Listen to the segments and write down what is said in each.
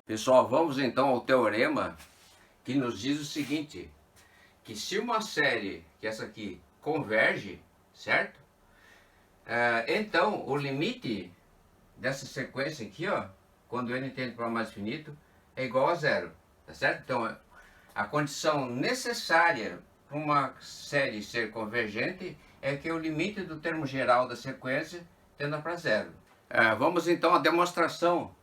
Pessoal, vamos então ao teorema que nos diz o seguinte, que se uma série, que essa aqui, converge, certo? Então, o limite dessa sequência aqui, ó, quando n tende para mais infinito, é igual a zero, tá certo? Então, a condição necessária para uma série ser convergente é que o limite do termo geral da sequência tenda para zero. Vamos então à demonstração.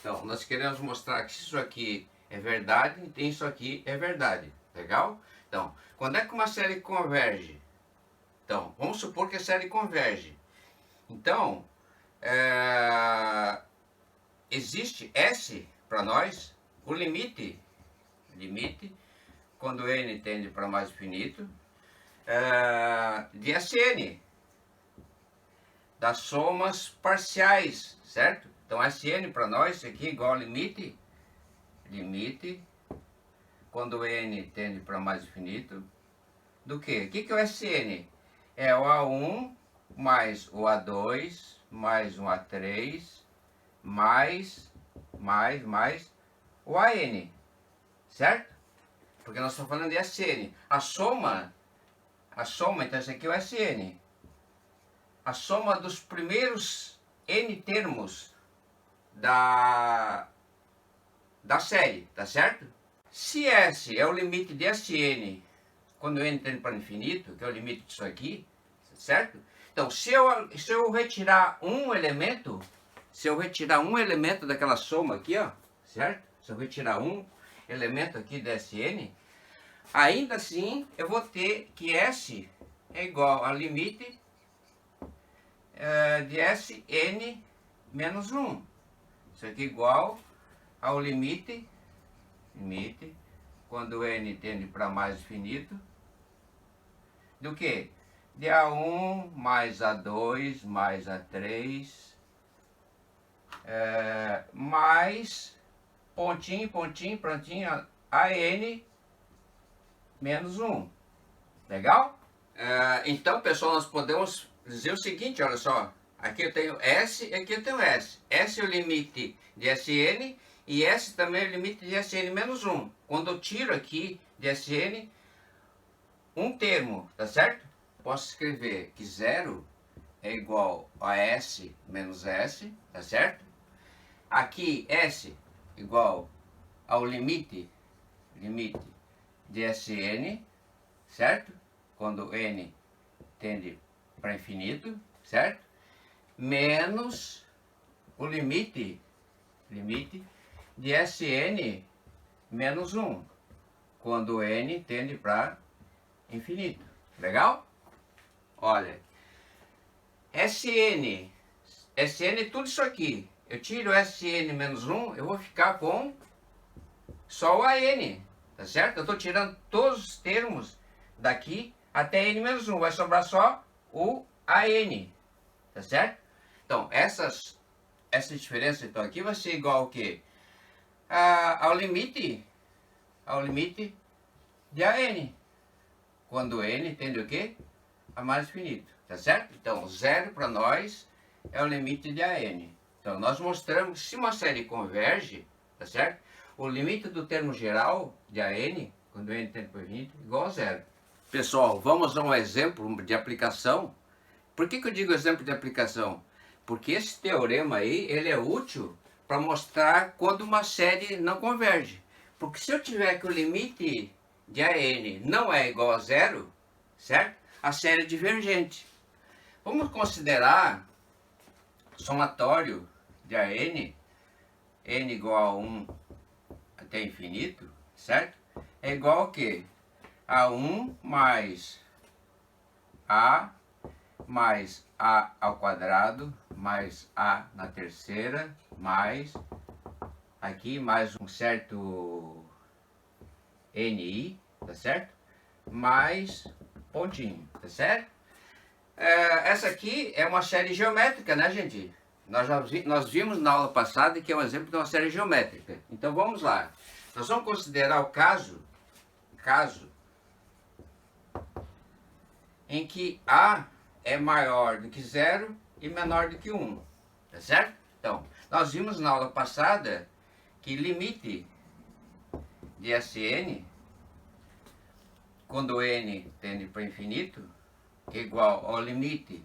Então, nós queremos mostrar que isso aqui é verdade e isso aqui é verdade. Legal? Então, quando é que uma série converge? Então, vamos supor que a série converge. Então, existe S para nós, o limite, quando n tende para mais infinito, de Sn, das somas parciais, certo? Então, Sn para nós, isso aqui é igual a limite, quando n tende para mais infinito, do que? O que é o Sn? É o A1 mais o A2 mais um A3 mais o AN, certo? Porque nós estamos falando de Sn. A soma, então isso aqui é o Sn. A soma dos primeiros n termos da série, tá certo? Se S é o limite de Sn quando n tende para infinito, que é o limite disso aqui, certo? Então, se eu retirar um elemento, daquela soma aqui, ó, certo? Se eu retirar um elemento aqui de Sn, ainda assim eu vou ter que S é igual ao limite de Sn menos 1. Isso aqui é igual ao limite quando n tende para mais infinito, do que? De A1 mais A2 mais A3 mais pontinho, prontinho, AN menos 1. Legal? Então, pessoal, nós podemos dizer o seguinte, olha só. Aqui eu tenho S e aqui eu tenho S. S é o limite de Sn e S também é o limite de Sn menos 1. Quando eu tiro aqui de Sn um termo, tá certo? Posso escrever que 0 é igual a S menos S, tá certo? Aqui S igual ao limite de Sn, certo? Quando n tende para infinito, certo? Menos o limite de Sn menos 1, quando n tende para infinito. Legal? Olha, Sn é tudo isso aqui. Eu tiro Sn menos 1, eu vou ficar com só o AN, tá certo? Eu estou tirando todos os termos daqui até n menos 1, vai sobrar só o AN, tá certo? Então, essa diferença então, aqui vai ser igual ao quê? Ao limite de AN, quando n tende o quê? A mais infinito, tá certo? Então, 0 para nós é o limite de AN. Então, nós mostramos que se uma série converge, tá certo? O limite do termo geral de AN, quando n tende para infinito, é igual a 0. Pessoal, vamos a um exemplo de aplicação. Por que eu digo exemplo de aplicação? Porque esse teorema aí, ele é útil para mostrar quando uma série não converge. Porque se eu tiver que o limite de AN não é igual a 0, certo? A série é divergente. Vamos considerar somatório de AN, n igual a 1 até infinito, certo? É igual ao quê? A 1 mais A ao quadrado, mais A na terceira, mais aqui mais um certo NI, tá certo? Mais pontinho, tá certo? Essa aqui é uma série geométrica, né, gente? Nós vimos na aula passada que é um exemplo de uma série geométrica. Então vamos lá. Nós vamos considerar o caso em que A é maior do que 0 e menor do que 1, tá certo? Então, nós vimos na aula passada que limite de Sn, quando n tende para infinito, que é igual ao limite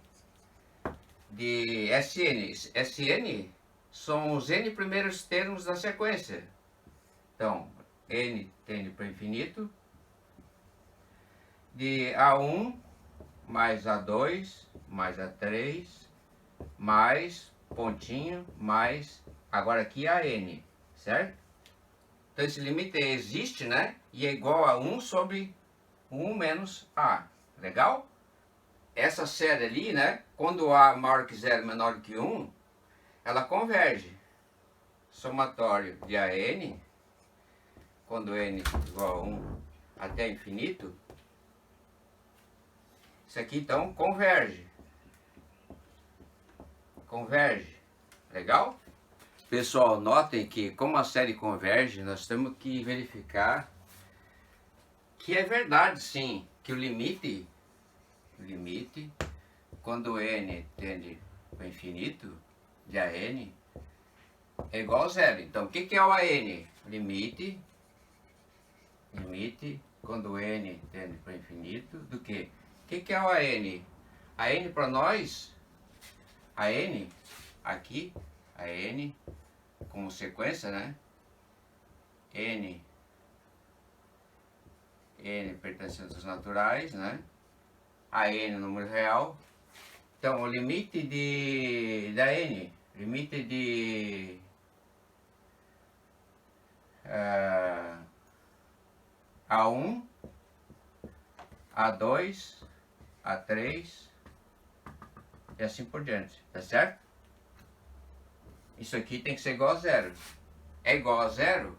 de Sn. Sn são os n primeiros termos da sequência. Então, n tende para infinito, de A1 mais A2 mais A3 mais pontinho mais, agora aqui AN, certo? Então esse limite existe, né? E é igual a 1 sobre 1 menos A. Legal? Essa série ali, né? Quando A maior que 0 menor que 1, ela converge. Somatório de AN, quando N igual a 1 até infinito, isso aqui então converge. Converge. Legal? Pessoal, notem que como a série converge, nós temos que verificar que é verdade, sim, que o limite, quando n tende para o infinito, de AN, é igual a 0. Então, o que é o AN? Limite, quando n tende para o infinito, do quê? O que é o AN? AN para nós, AN, aqui, AN, como sequência, né? N pertencentes aos naturais, né? A N número real. Então, o limite da N, limite de A1, A2, A3 e assim por diante, tá certo? Isso aqui tem que ser igual a 0. É igual a 0?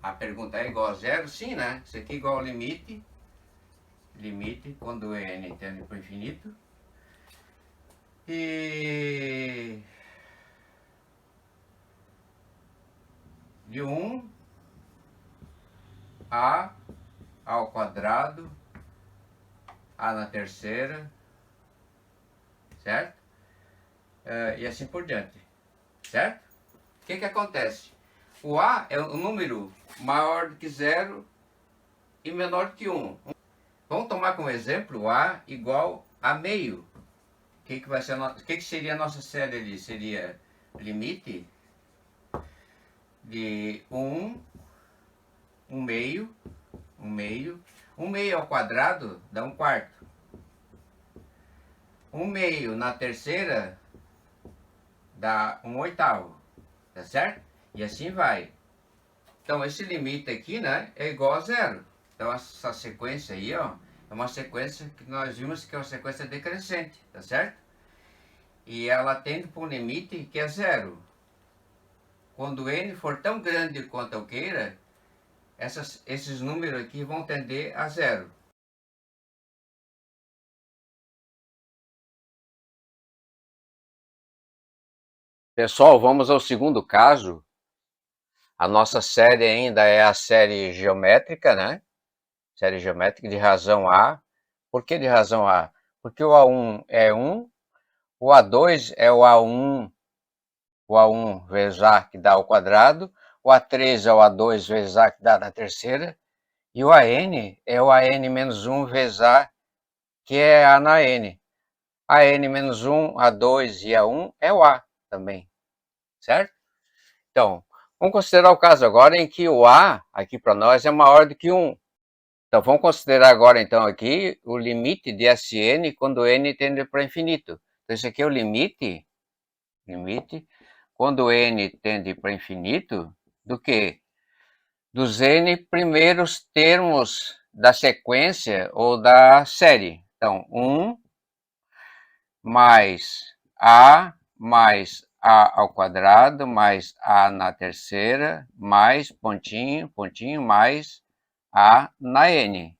A pergunta é igual a 0? Sim, né? Isso aqui é igual ao limite, quando n tende para o infinito, e de 1 a ao quadrado, a na terceira, certo? E assim por diante, certo? O que acontece? O A é um número maior do que 0 e menor do que 1. Vamos tomar como exemplo o A igual a meio. O que seria a nossa série ali? Seria limite de 1 meio ao quadrado dá 1/4. 1 meio na terceira dá 1/8, tá certo? E assim vai. Então esse limite aqui, né, é igual a 0. Então essa sequência aí, ó, é uma sequência que nós vimos que é uma sequência decrescente, tá certo? E ela tende para um limite que é 0. Quando n for tão grande quanto eu queira, esses números aqui vão tender a 0. Pessoal, vamos ao segundo caso. A nossa série ainda é a série geométrica, né? Série geométrica de razão A. Por que de razão A? Porque o A1 é 1, o A2 é o A1 vezes A, que dá ao quadrado, o A3 é o A2 vezes A, que dá na terceira, e o AN é o AN menos 1 vezes A, que é A na N. AN menos 1, A2 e A1 é o A também, certo? Então, vamos considerar o caso agora em que o A, aqui para nós, é maior do que 1. Então, vamos considerar agora, então, aqui o limite de Sn quando n tende para infinito. Então, esse aqui é o limite quando n tende para infinito, do que? Dos n primeiros termos da sequência ou da série. Então, 1 mais a ao quadrado, mais a na terceira, mais pontinho, mais a na n.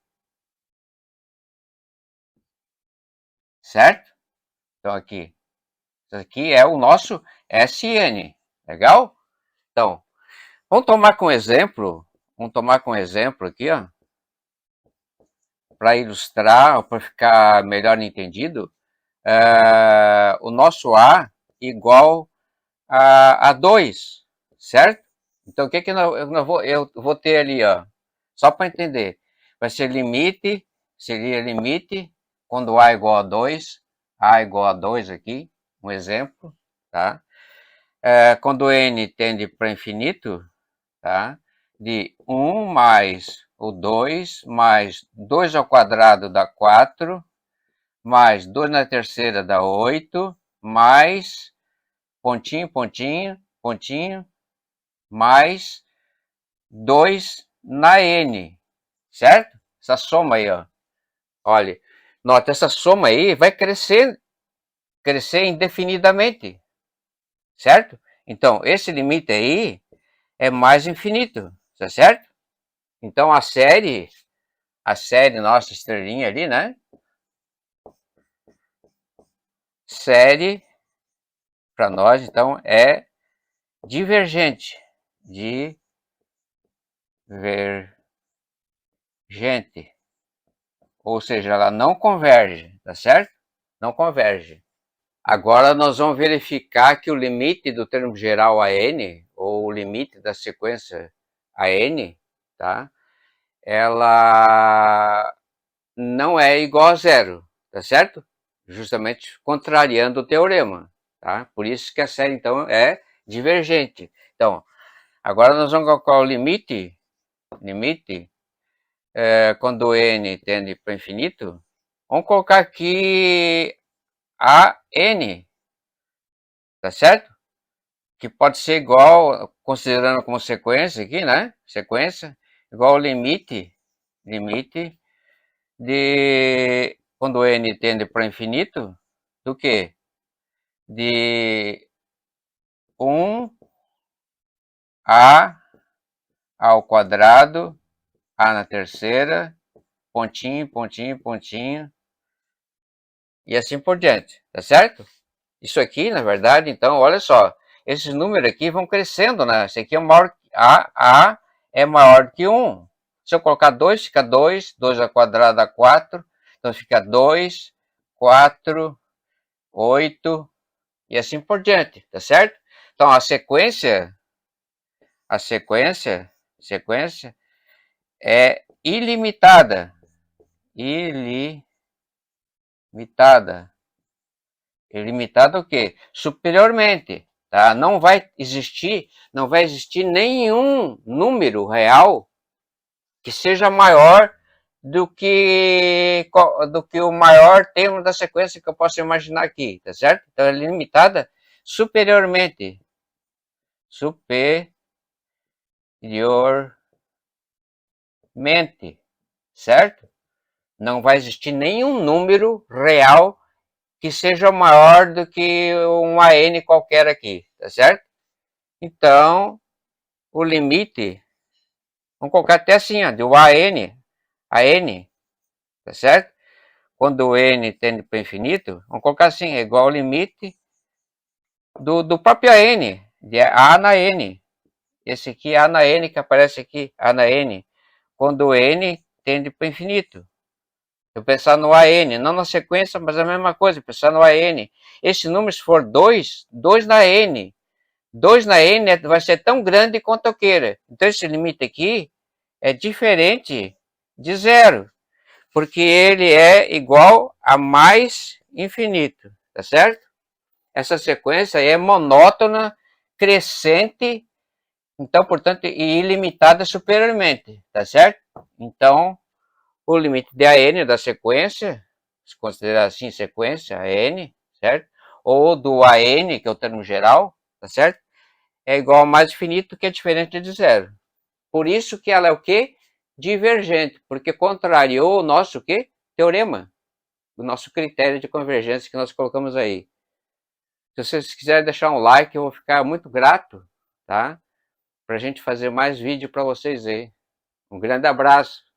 Certo? Então, aqui. Isso aqui é o nosso Sn. Legal? Então, Vamos tomar com exemplo, aqui, ó, para ilustrar, para ficar melhor entendido, o nosso A igual a 2, certo? Então, o que que eu vou ter ali, ó, só para entender, vai ser limite, seria limite, quando A igual a 2, A igual a 2 aqui, um exemplo, tá? Quando N tende para infinito, tá? De 1 mais o 2, mais 2 ao quadrado dá 4, mais 2 na terceira dá 8, mais pontinho, pontinho, pontinho, mais 2 na N, certo? Essa soma aí, ó. Olha, nota, essa soma aí vai crescer indefinidamente, certo? Então, esse limite aí é mais infinito, tá certo? Então, a série, nossa estrelinha ali, né? Série, para nós, então, é divergente. Divergente. Ou seja, ela não converge, tá certo? Não converge. Agora nós vamos verificar que o limite do termo geral a n, ou o limite da sequência a n, tá? Ela não é igual a zero, tá certo? Justamente contrariando o teorema, tá? Por isso que a série, então, é divergente. Então, agora nós vamos colocar o limite, quando n tende para infinito, vamos colocar aqui a n, tá certo? Que pode ser igual, considerando como sequência aqui, né? Sequência, igual ao limite de quando n tende para infinito, do que? De 1 a ao quadrado, a na terceira, pontinho, pontinho, pontinho, e assim por diante, tá certo? Isso aqui, na verdade, então, olha só, esses números aqui vão crescendo, né? Esse aqui é maior, A é maior que 1. Se eu colocar 2, fica 2, 2 ao quadrado dá 4, então fica 2, 4, 8, e assim por diante, tá certo? Então, sequência é ilimitada. Ilimitada. Ilimitada o quê? Superiormente, tá? Não vai existir nenhum número real que seja maior do que o maior termo da sequência que eu posso imaginar aqui, tá certo? Então é limitada superiormente. Superiormente, certo? Não vai existir nenhum número real que seja maior do que uma n qualquer aqui, tá certo? Então, o limite, vamos colocar até assim, ó, do a n, tá certo? Quando o n tende para infinito, vamos colocar assim, é igual ao limite do próprio n, de a na n. Esse aqui é a na n que aparece aqui, a na n, quando o n tende para infinito. Eu pensar no AN, não na sequência, mas a mesma coisa, pensar no AN. Esse número, se for 2, 2 na N. 2 na N vai ser tão grande quanto eu queira. Então, esse limite aqui é diferente de zero, porque ele é igual a mais infinito, tá certo? Essa sequência é monótona, crescente, então, portanto, e ilimitada superiormente, tá certo? Então, o limite de AN da sequência, se considerar assim sequência, AN, certo? Ou do AN, que é o termo geral, tá certo? É igual a mais infinito, que é diferente de zero. Por isso que ela é o quê? Divergente, porque contrariou o nosso quê? Teorema, o nosso critério de convergência que nós colocamos aí. Se vocês quiserem deixar um like, eu vou ficar muito grato, tá? Para a gente fazer mais vídeo para vocês aí. Um grande abraço.